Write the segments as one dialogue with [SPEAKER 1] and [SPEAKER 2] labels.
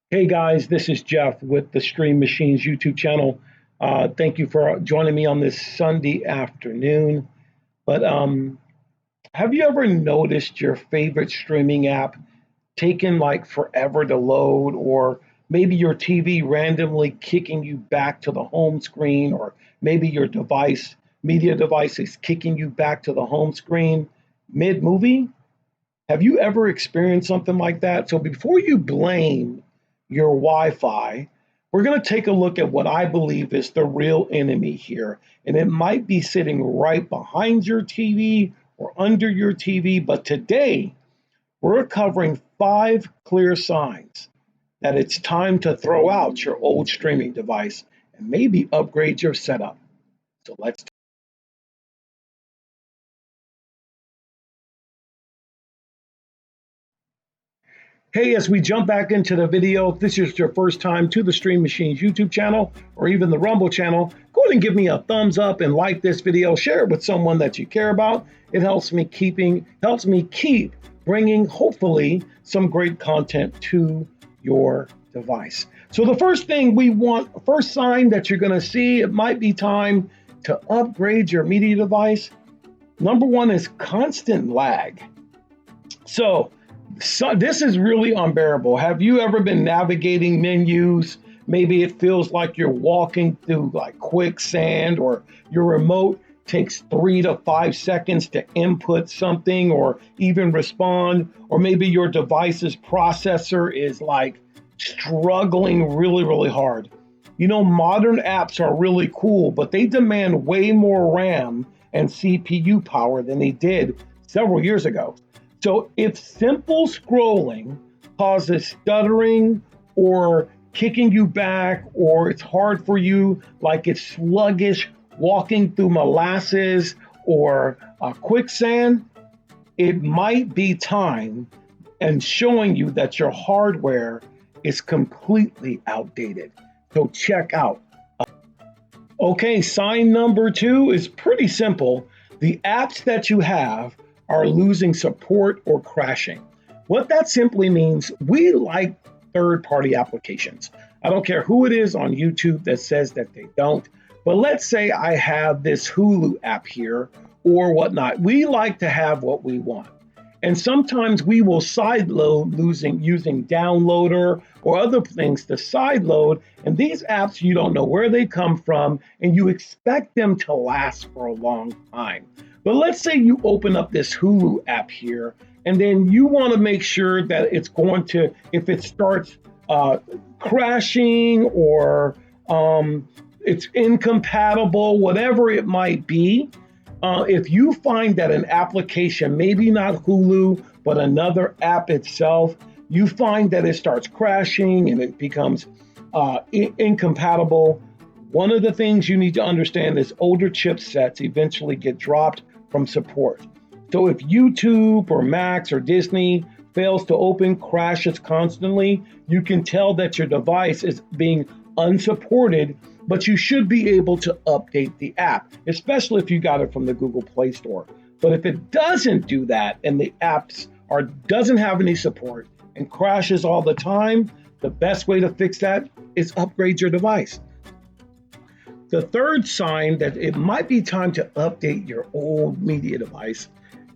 [SPEAKER 1] Hey guys, this is Jeff with the Stream Machines YouTube channel. Thank you for joining me on this Sunday afternoon. But have you ever noticed your favorite streaming app taking like forever to load, or maybe your TV randomly kicking you back to the home screen, or maybe your media device is kicking you back to the home screen mid movie? Have you ever experienced something like that? So before you blame your Wi Fi, we're going to take a look at what I believe is the real enemy here. And it might be sitting right behind your TV or under your TV. But today, we're covering 5 clear signs that it's time to throw out your old streaming device and maybe upgrade your setup. So let's. Hey, as we jump back into the video, if this is your first time to the Stream Machines YouTube channel or even the Rumble channel, go ahead and give me a thumbs up and like this video. Share it with someone that you care about. It helps me keep bringing, hopefully, some great content to your device. So the first sign that you're going to see, it might be time to upgrade your media device. Number one is constant lag. So this is really unbearable. Have you ever been navigating menus? Maybe it feels like you're walking through like quicksand, or your remote takes 3 to 5 seconds to input something or even respond, or maybe your device's processor is like struggling really, really hard. You know, modern apps are really cool, but they demand way more RAM and CPU power than they did several years ago. So if simple scrolling causes stuttering or kicking you back, or it's hard for you, like it's sluggish walking through molasses or quicksand, it might be time and showing you that your hardware is completely outdated. So check out. Okay, sign number 2 is pretty simple. The apps that you have are losing support or crashing. What that simply means, we like third-party applications. I don't care who it is on YouTube that says that they don't, but let's say I have this Hulu app here or whatnot. We like to have what we want. And sometimes we will sideload using downloader or other things to sideload. And these apps, you don't know where they come from, and you expect them to last for a long time. But let's say you open up this Hulu app here, and then you want to make sure that it's going to, if it starts crashing or it's incompatible, whatever it might be, if you find that an application, maybe not Hulu, but another app itself, you find that it starts crashing and it becomes incompatible, one of the things you need to understand is older chipsets eventually get dropped from support. So if YouTube or Max or Disney fails to open, crashes constantly, you can tell that your device is being unsupported, but you should be able to update the app, especially if you got it from the Google Play Store. But if it doesn't do that and the doesn't have any support and crashes all the time, the best way to fix that is upgrade your device. The third sign that it might be time to update your old media device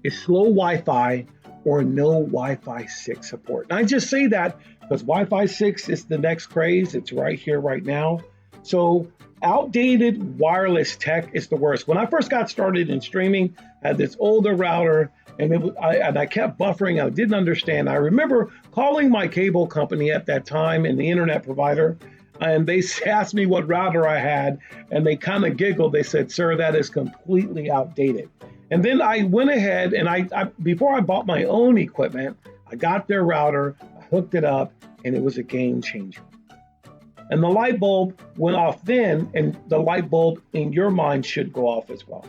[SPEAKER 1] is slow Wi-Fi or no Wi-Fi 6 support. And I just say that because Wi-Fi 6 is the next craze. It's right here, right now. So outdated wireless tech is the worst. When I first got started in streaming, I had this older router, and I kept buffering. I didn't understand. I remember calling my cable company at that time and the internet provider, and they asked me what router I had, and they kind of giggled. They said, "Sir, that is completely outdated." And then I went ahead and before I bought my own equipment, I got their router, I hooked it up, and it was a game changer. And the light bulb went off then, and the light bulb in your mind should go off as well.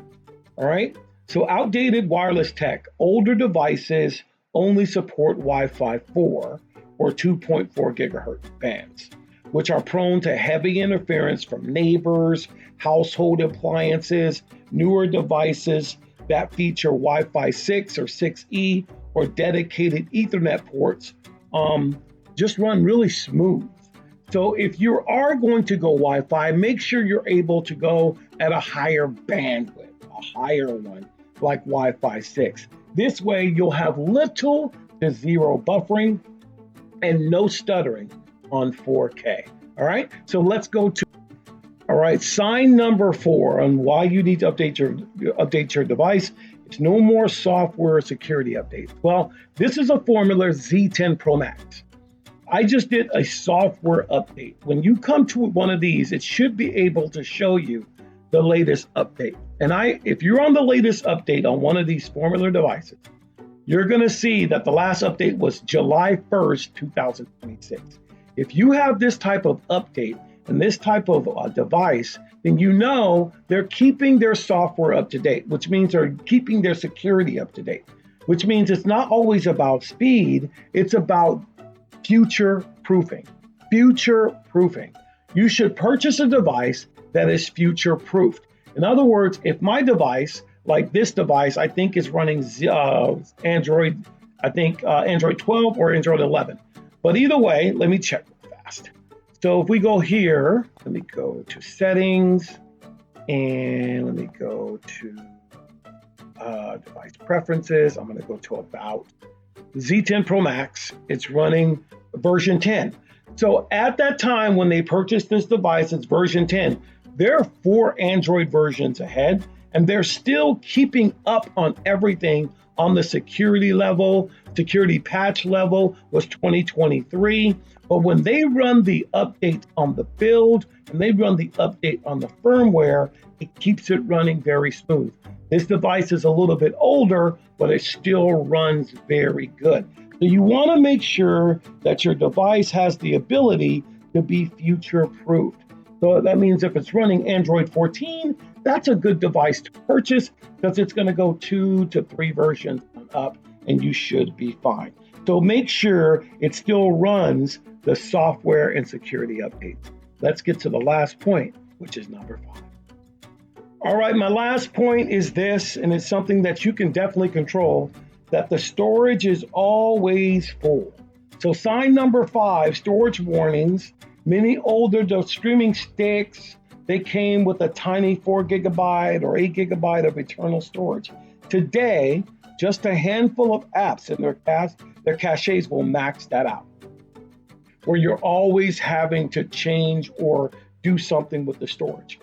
[SPEAKER 1] All right? So outdated wireless tech, older devices only support Wi-Fi 4 or 2.4 gigahertz bands, which are prone to heavy interference from neighbors, household appliances, newer devices that feature Wi-Fi 6 or 6E or dedicated Ethernet ports just run really smooth. So if you are going to go Wi-Fi, make sure you're able to go at a higher bandwidth, a higher one like Wi-Fi 6. This way you'll have little to zero buffering and no stuttering on 4K. All right, so let's go to, all right, sign number 4 on why you need to update your device. It's no more software security updates. Well, this is a Formula Z10 Pro Max. I just did a software update. When you come to one of these, it should be able to show you the latest update. And if you're on the latest update on one of these Formula devices, you're going to see that the last update was July 1st, 2026. If you have this type of update and this type of device, then you know they're keeping their software up to date, which means they're keeping their security up to date, which means it's not always about speed, it's about future proofing. Future proofing. You should purchase a device that is future proofed. In other words, if my device, like this device, I think is running Android, Android 12 or Android 11. But either way, let me check real fast. So if we go here, let me go to settings and let me go to device preferences. I'm going to go to about Z10 Pro Max. It's running version 10. So at that time when they purchased this device, it's version 10. There are 4 Android versions ahead, and they're still keeping up on everything on the security level. Security patch level was 2023. But when they run the update on the build and they run the update on the firmware, it keeps it running very smooth. This device is a little bit older, but it still runs very good. So you want to make sure that your device has the ability to be future proofed. So that means if it's running Android 14, that's a good device to purchase because it's going to go 2 to 3 versions up and you should be fine. So make sure it still runs the software and security updates. Let's get to the last point, which is number 5. All right, my last point is this, and it's something that you can definitely control, that the storage is always full. So sign number 5, storage warnings. Many older streaming sticks, they came with a tiny 4 gigabyte or 8 gigabyte of internal storage. Today, just a handful of apps and their caches will max that out, where you're always having to change or do something with the storage.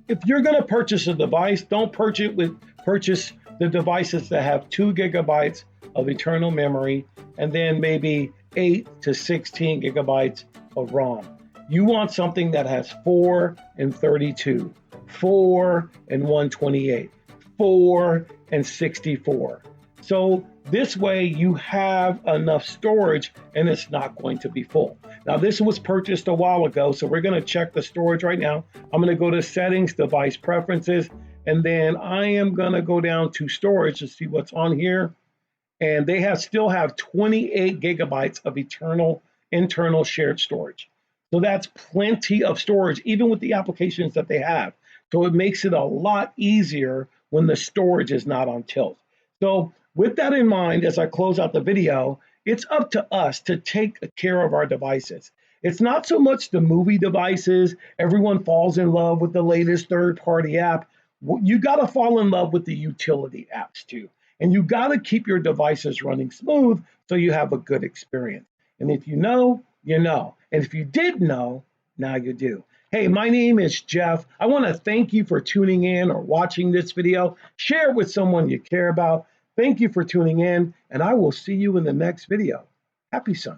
[SPEAKER 1] If you're going to purchase a device, don't purchase the devices that have 2 gigabytes of internal memory and then maybe 8 to 16 gigabytes of ROM. You want something that has 4 and 32, 4 and 128, 4 and 64. So this way you have enough storage and it's not going to be full. Now this was purchased a while ago, so we're going to check the storage right now. I'm going to go to settings, device preferences, and then I am going to go down to storage to see what's on here. And they still have 28 gigabytes of internal shared storage. So that's plenty of storage, even with the applications that they have. So it makes it a lot easier when the storage is not on tilt. So with that in mind, as I close out the video, it's up to us to take care of our devices. It's not so much the movie devices. Everyone falls in love with the latest third-party app. You got to fall in love with the utility apps too. And you got to keep your devices running smooth so you have a good experience. And if you know, you know. And if you did know, now you do. Hey, my name is Jeff. I want to thank you for tuning in or watching this video. Share it with someone you care about. Thank you for tuning in, and I will see you in the next video. Happy Sunday.